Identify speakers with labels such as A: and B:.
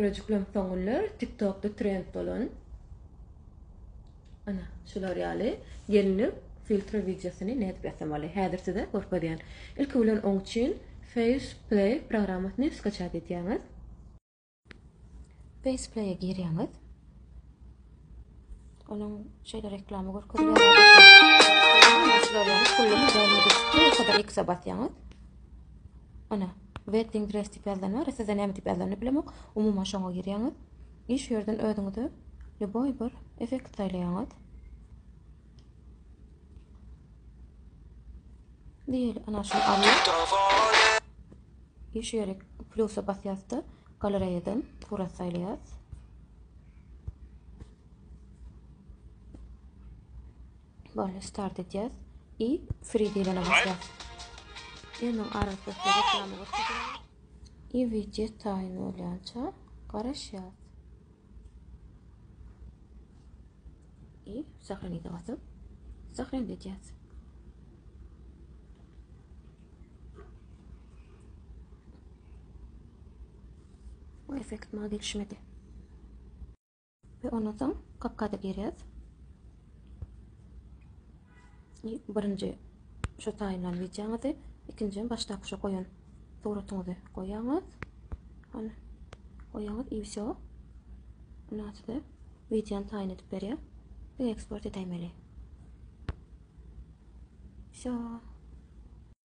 A: Görejiklerim soňullar TikTok'da trend bolan. Ana, şular ýaly gelinip filtre videosyny nädip ýasamaly. Häzirde görkezýän. Ilk bolan oň üçin FacePlay programasyny skaçat edýäňiz. FacePlay'e girýäňiz. Onun şeyler reklamy görkezýär. Şular ýaly kullumy daýmadyk kadar X'e basýaňyz. Ana, waiting dress tiplerden var. Size näme tiplerden bilemok. Umuma şoňa girýäňiz. Şu ýerden özüňizi boy bir effekt taýlaýaňyz. Diýil, ana şunu alyp. Şu ýere plusa basýasdy. Galeriýadan pura saýlaýas. Böyle start edeceğiz. I free diýilene basýas. Ýene arasynda reklamy görkezýär. I video taýyn bolýança garaşýas. I sahranýa basyp sahranýaýas. Bu efekt bana gelişmedi. Ve ondan kapkada gireriz. Birinci şu taýynlan videoňyzy, ikinci başlapşa koyun suratyňyzy koýaňyz. Ana koýaňyz i wsё. Näçe videoň taýyn edip berýär. Ve eksport edäýmeli. Wsё.